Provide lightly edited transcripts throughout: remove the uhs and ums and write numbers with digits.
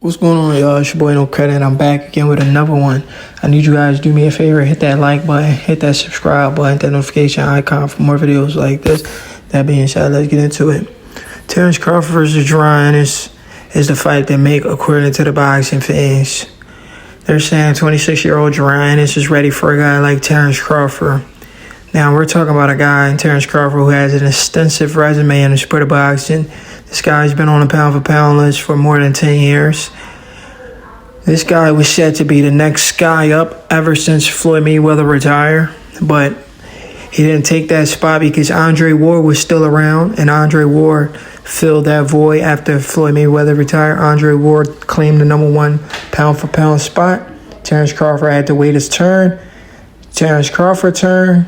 What's going on, y'all? It's your boy No Credit. I'm back again with another one. I need you guys to do me a favor. Hit that like button, hit that subscribe button, that notification icon for more videos like this. That being said, let's get into it. Terence Crawford versus Jaron is the fight they make according to the boxing fans. They're saying 26-year-old Jaron is ready for a guy like Terence Crawford. Now, we're talking about a guy, Terence Crawford, who has an extensive resume in the sport of boxing. This guy's been on the pound-for-pound list for more than 10 years. This guy was said to be the next guy up ever since Floyd Mayweather retired, but he didn't take that spot because Andre Ward was still around, and Andre Ward filled that void after Floyd Mayweather retired. Andre Ward claimed the number one pound-for-pound spot. Terence Crawford had to wait his turn. Terence Crawford turned.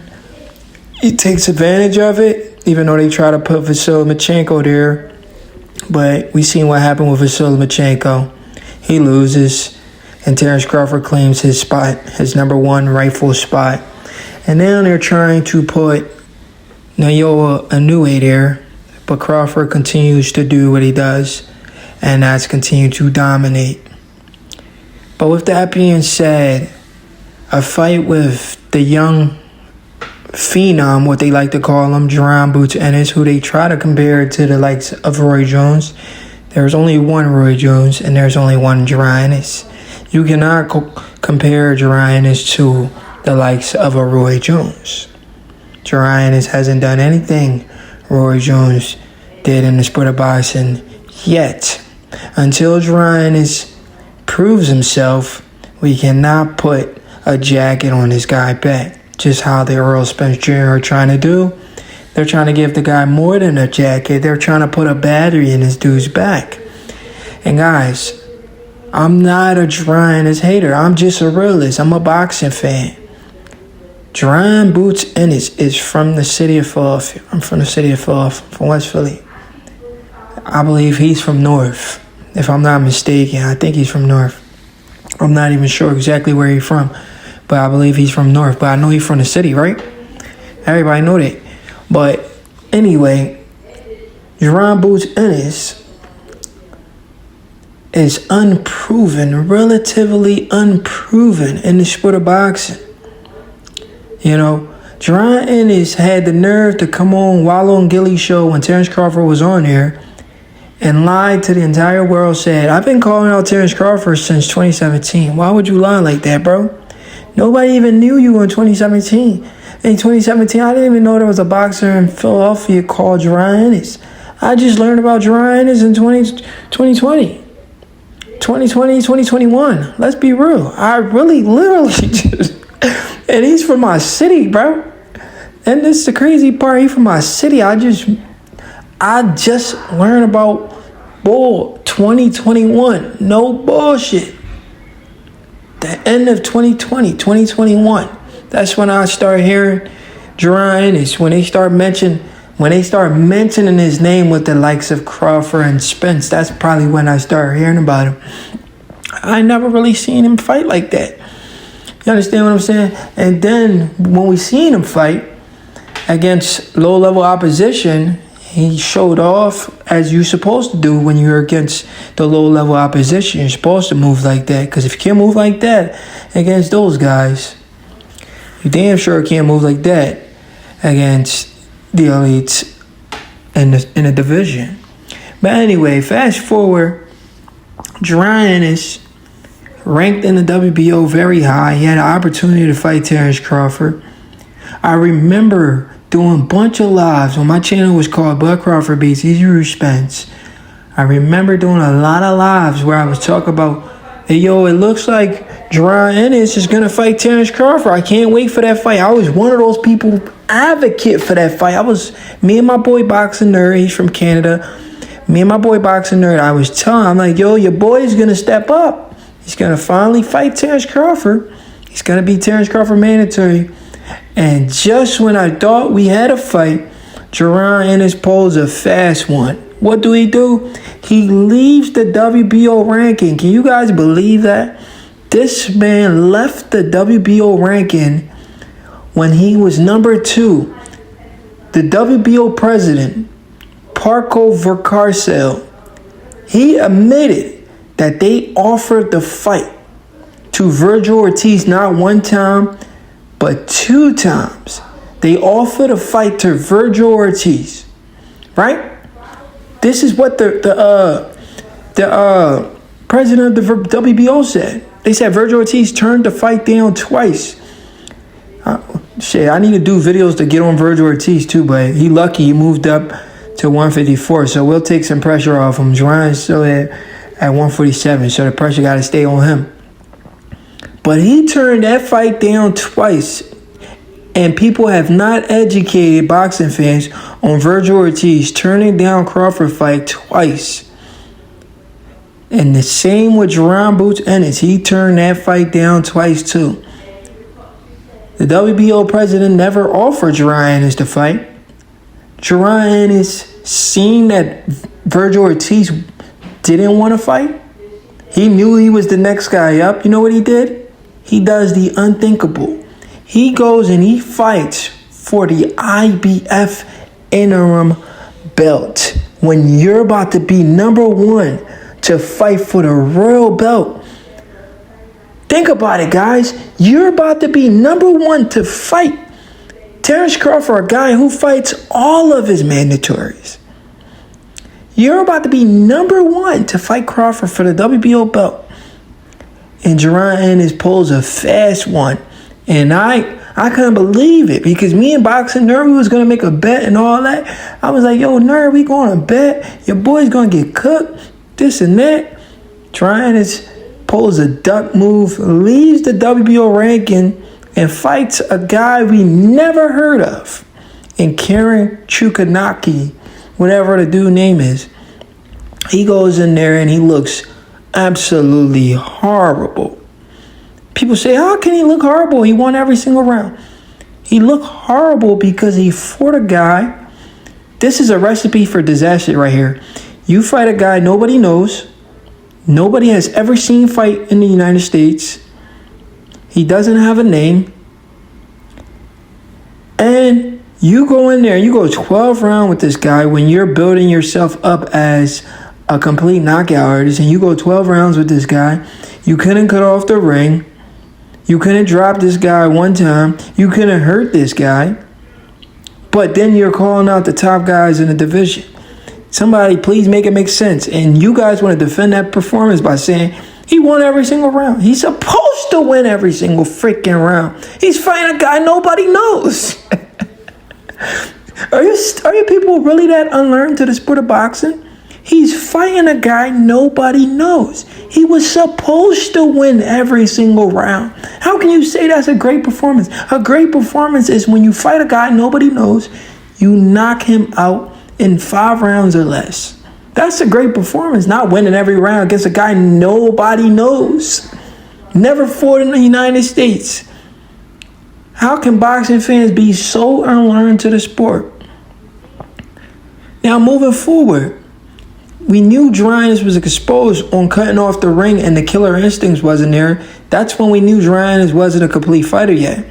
He takes advantage of it, even though they try to put Vasily Lomachenko there. But we seen what happened with Vasily Lomachenko. He loses, and Terence Crawford claims his spot, his number one rightful spot. And now they're trying to put Naoya Inoue there, but Crawford continues to do what he does, and that's continue to dominate. But with that being said, a fight with the young phenom, what they like to call him, Jaron Boots Ennis, who they try to compare to the likes of Roy Jones. There's only one Roy Jones, and there's only one Jaron Ennis. You cannot compare Jaron Ennis to the likes of a Roy Jones. Jaron Ennis hasn't done anything Roy Jones did in the sport of boxing yet. Until Jaron Ennis proves himself, we cannot put a jacket on this guy's back. Just how the Earl Spence Jr. are trying to do. They're trying to give the guy more than a jacket. They're trying to put a battery in this dude's back. And guys, I'm not a Jaron Ennis hater. I'm just a realist. I'm a boxing fan. Jaron Boots Ennis is from the city of Philadelphia. I'm from the city of Philadelphia, from West Philly. I believe he's from North, if I'm not mistaken. I think he's from North. I'm not even sure exactly where he's from, but I believe he's from North. But I know he's from the city, right? Everybody know that. But anyway, Jaron Boots Ennis is unproven, relatively unproven in the sport of boxing. You know, Jaron Ennis had the nerve to come on Wallow and Gilly show when Terence Crawford was on there and lied to the entire world, said, I've been calling out Terence Crawford since 2017. Why would you lie like that, bro? Nobody even knew you in 2017. In 2017, I didn't even know there was a boxer in Philadelphia called Jaron Ennis. I just learned about Jaron Ennis in 2020. 2021. Let's be real. I really, literally just... And he's from my city, bro. And this is the crazy part. He's from my city. I just learned about 2021. No bullshit. The end of 2020, 2021. That's when I started hearing Jaron Ennis. When they start mentioning his name with the likes of Crawford and Spence, that's probably when I started hearing about him. I never really seen him fight like that. You understand what I'm saying? And then when we seen him fight against low-level opposition, he showed off as you're supposed to do when you're against the low-level opposition. You're supposed to move like that, because if you can't move like that against those guys, you damn sure can't move like that against the elites in the division. But anyway, fast forward, Jaron Ennis ranked in the WBO very high. He had an opportunity to fight Terence Crawford. I remember doing a bunch of lives when my channel was called Bud Crawford Beats Easy Spence. I remember doing a lot of lives where I was talking about, hey, yo, it looks like Jaron Ennis is going to fight Terence Crawford. I can't wait for that fight. I was one of those people advocate for that fight. Me and my boy Boxing Nerd, he's from Canada. Me and my boy Boxing Nerd, I was telling him, I'm like, yo, your boy's going to step up. He's going to finally fight Terence Crawford. He's going to be Terence Crawford mandatory. And just when I thought we had a fight, Jaron Ennis pulls a fast one. What do? He leaves the WBO ranking. Can you guys believe that? This man left the WBO ranking when he was number 2. The WBO president, Parko Vercarcel, he admitted that they offered the fight to Virgil Ortiz not one time, but 2 times. They offered a fight to Virgil Ortiz, right? This is what the president of the WBO said. They said Virgil Ortiz turned the fight down twice. I need to do videos to get on Virgil Ortiz too, but he lucky he moved up to 154, so we'll take some pressure off him. Jaron's still at 147, so the pressure got to stay on him. But he turned that fight down twice, and people have not educated boxing fans on Virgil Ortiz turning down Crawford fight twice. And the same with Jaron Boots Ennis. He turned that fight down twice too. The WBO president never offered Jaron Ennis to fight. Jaron Ennis, seeing that Virgil Ortiz didn't want to fight, he knew he was the next guy up. You know what he did? He does the unthinkable. He goes and he fights for the IBF interim belt. When you're about to be number 1 to fight for the royal belt. Think about it, guys. You're about to be number 1 to fight Terence Crawford, a guy who fights all of his mandatories. You're about to be number 1 to fight Crawford for the WBO belt. And Jaron Ennis pulls a fast one. And I couldn't believe it, because me and Boxing Nerd, we was going to make a bet and all that. I was like, yo, Nerd, we going to bet. Your boy's going to get cooked. This and that. Jaron Ennis pulls a duck move, leaves the WBO ranking, and fights a guy we never heard of in Karen Chukanaki, whatever the dude's name is. He goes in there and he looks absolutely horrible. People say, how can he look horrible? He won every single round. He looked horrible because he fought a guy. This is a recipe for disaster right here. You fight a guy nobody knows. Nobody has ever seen fight in the United States. He doesn't have a name. And you go in there, you go 12 rounds with this guy when you're building yourself up as a complete knockout artist, and you go 12 rounds with this guy. You couldn't cut off the ring. You couldn't drop this guy one time. You couldn't hurt this guy. But then you're calling out the top guys in the division. Somebody please make it make sense. And you guys want to defend that performance by saying he won every single round. He's supposed to win every single freaking round. He's fighting a guy nobody knows. Are you people really that unlearned to the sport of boxing? He's fighting a guy nobody knows. He was supposed to win every single round. How can you say that's a great performance? A great performance is when you fight a guy nobody knows, you knock him out in 5 rounds or less. That's a great performance, not winning every round against a guy nobody knows. Never fought in the United States. How can boxing fans be so unlearned to the sport? Now, moving forward, we knew Jaron was exposed on cutting off the ring and the killer instincts wasn't there. That's when we knew Jaron wasn't a complete fighter yet.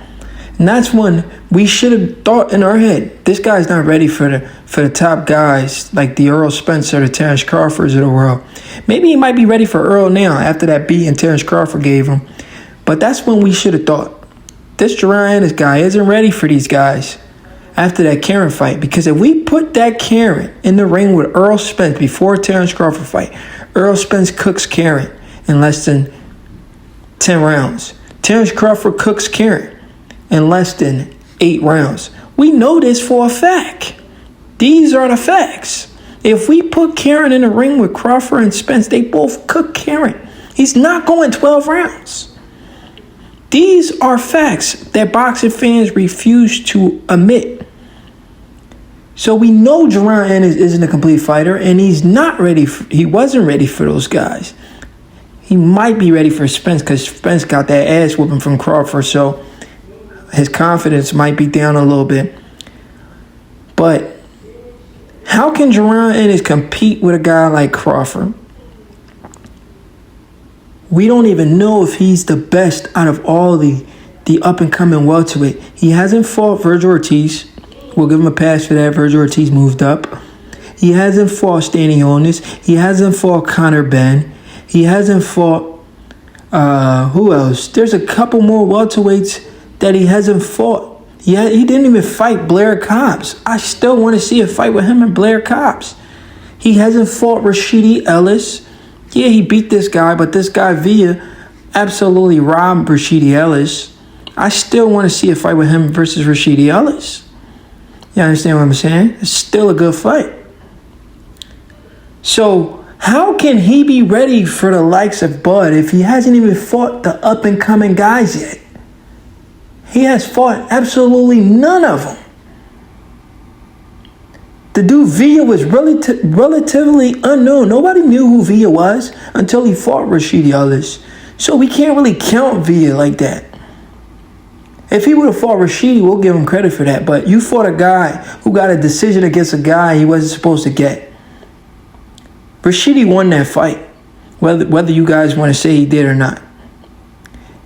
And that's when we should have thought in our head, this guy's not ready for the top guys like the Earl Spence or the Terence Crawfords of the world. Maybe he might be ready for Earl now after that beating Terence Crawford gave him. But that's when we should have thought, this Jaron guy isn't ready for these guys after that Karen fight. Because if we put that Karen in the ring with Earl Spence before Terence Crawford fight, Earl Spence cooks Karen in less than 10 rounds. Terence Crawford cooks Karen in less than 8 rounds. We know this for a fact. These are the facts. If we put Karen in the ring with Crawford and Spence, they both cook Karen. He's not going 12 rounds. These are facts that boxing fans refuse to admit. So we know Jaron Ennis isn't a complete fighter, and he's not ready. He wasn't ready for those guys. He might be ready for Spence because Spence got that ass whooping from Crawford, so his confidence might be down a little bit. But how can Jaron Ennis compete with a guy like Crawford? We don't even know if he's the best out of all the up-and-coming welterweight. He hasn't fought Virgil Ortiz. We'll give him a pass for that. Virgil Ortiz moved up. He hasn't fought Stanionis. He hasn't fought Conor Ben. He hasn't fought. Who else? There's a couple more welterweights that he hasn't fought. He didn't even fight Blair Cobbs. I still want to see a fight with him and Blair Cobbs. He hasn't fought Rashidi Ellis. Yeah, he beat this guy, but this guy Villa absolutely robbed Rashidi Ellis. I still want to see a fight with him versus Rashidi Ellis. You understand what I'm saying? It's still a good fight. So how can he be ready for the likes of Bud if he hasn't even fought the up-and-coming guys yet? He has fought absolutely none of them. The dude Villa was relatively unknown. Nobody knew who Villa was until he fought Rashidi Ellis. So we can't really count Villa like that. If he would have fought Rashidi, we'll give him credit for that. But you fought a guy who got a decision against a guy he wasn't supposed to get. Rashidi won that fight, whether you guys want to say he did or not.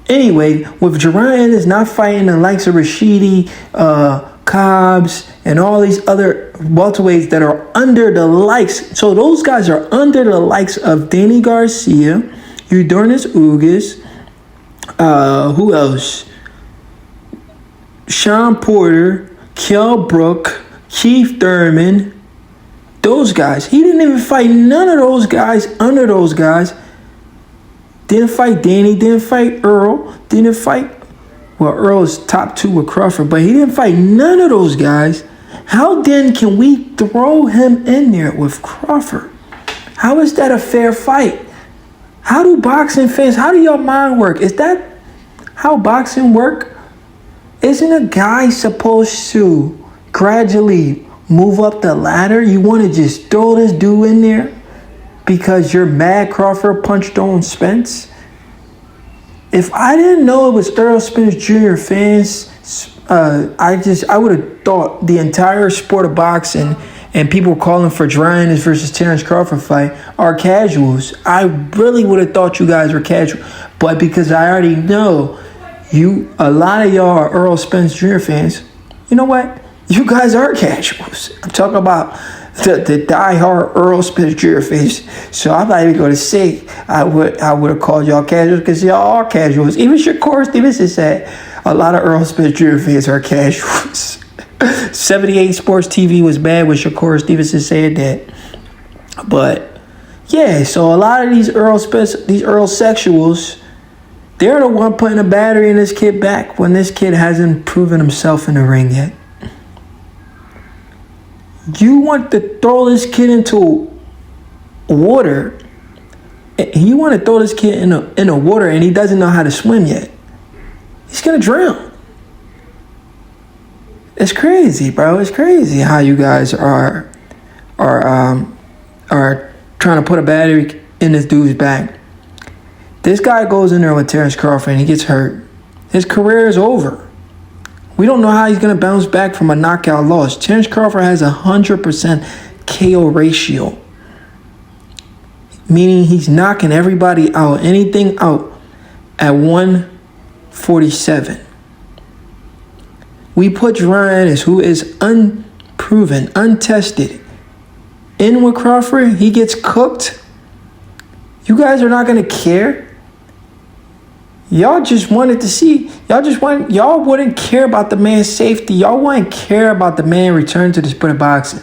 Anyway, with Jaron Ennis not fighting the likes of Rashidi, Cobbs, and all these other welterweights that are under the likes. So those guys are under the likes of Danny Garcia, Eudonis Ugas, who else? Sean Porter, Kell Brook, Keith Thurman. Those guys. He didn't even fight none of those guys under those guys. Didn't fight Danny, didn't fight Earl, didn't fight... Well, Earl's top 2 with Crawford, but he didn't fight none of those guys. How then can we throw him in there with Crawford? How is that a fair fight? How do boxing fans, how do your mind work? Is that how boxing work? Isn't a guy supposed to gradually move up the ladder? You want to just throw this dude in there because you're mad Crawford punched on Spence? If I didn't know it was Errol Spence Jr. fans, I would have thought the entire sport of boxing and people calling for Jaron Ennis versus Terence Crawford fight are casuals. I really would have thought you guys were casual. But because I already know a lot of y'all are Errol Spence Jr. fans, you know what? You guys are casuals. I'm talking about the diehard Earl Spence Jr. fans. So I'm not even going to say I would have called y'all casuals because y'all are casuals. Even Shakur Stevenson said a lot of Earl Spence Jr. fans are casuals. 78 Sports TV was bad when Shakur Stevenson said that. But yeah, so a lot of these Earl sexuals, they're the one putting a battery in this kid back when this kid hasn't proven himself in the ring yet. You want to throw this kid into water. You want to throw this kid in the water and he doesn't know how to swim yet. He's going to drown. It's crazy, bro. It's crazy how you guys are trying to put a battery in this dude's back. This guy goes in there with Terence Crawford and he gets hurt. His career is over. We don't know how he's going to bounce back from a knockout loss. Terence Crawford has 100% KO ratio, meaning he's knocking everybody out, anything out at 147. We put Jaron Ennis, who is unproven, untested, in with Crawford. He gets cooked. You guys are not going to care. Y'all just wanted to see. Y'all wouldn't care about the man's safety. Y'all wouldn't care about the man return to the sport of boxing.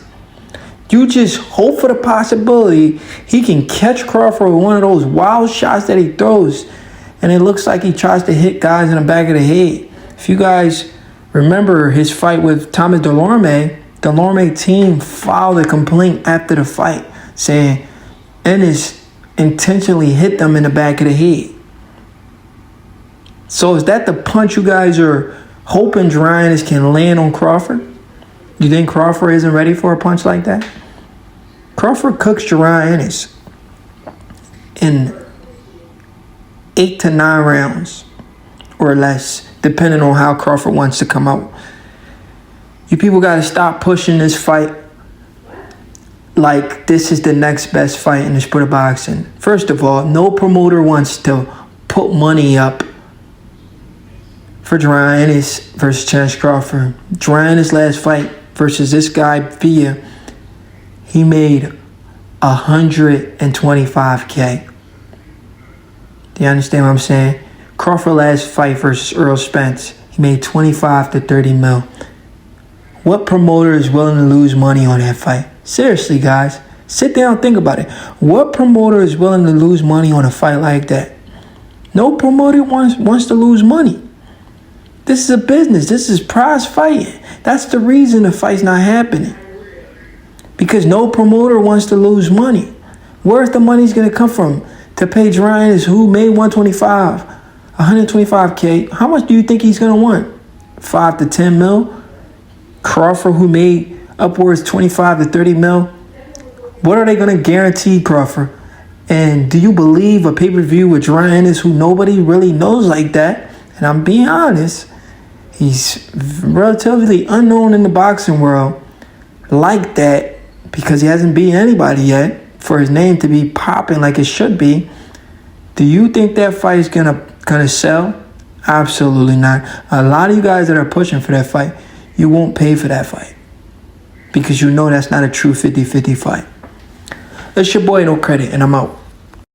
You just hope for the possibility he can catch Crawford with one of those wild shots that he throws, and it looks like he tries to hit guys in the back of the head. If you guys remember his fight with Thomas Delorme team filed a complaint after the fight saying Ennis intentionally hit them in the back of the head. So is that the punch you guys are hoping Jaron Ennis can land on Crawford? You think Crawford isn't ready for a punch like that? Crawford cooks Jaron Ennis in 8 to 9 rounds or less, depending on how Crawford wants to come out. You people got to stop pushing this fight like this is the next best fight in the sport of boxing. First of all, no promoter wants to put money up for Jaron Ennis versus Terence Crawford. Jaron Ennis' last fight versus this guy Villa, he made $125K. You understand what I'm saying? Crawford last fight versus Errol Spence, he made 25 to 30 mil. What promoter is willing to lose money on that fight? Seriously, guys. Sit down and think about it. What promoter is willing to lose money on a fight like that? No promoter wants to lose money. This is a business. This is prize fighting. That's the reason the fight's not happening. Because no promoter wants to lose money. Where's the money's going to come from? To pay Jaron, who made 125K. How much do you think he's going to want? 5 to 10 mil? Crawford, who made upwards 25 to 30 mil? What are they going to guarantee Crawford? And do you believe a pay-per-view with Jaron Ennis, who nobody really knows like that? And I'm being honest, he's relatively unknown in the boxing world like that because he hasn't beaten anybody yet for his name to be popping like it should be. Do you think that fight is gonna sell? Absolutely not. A lot of you guys that are pushing for that fight, you won't pay for that fight because you know that's not a true 50-50 fight. It's your boy No Credit, and I'm out.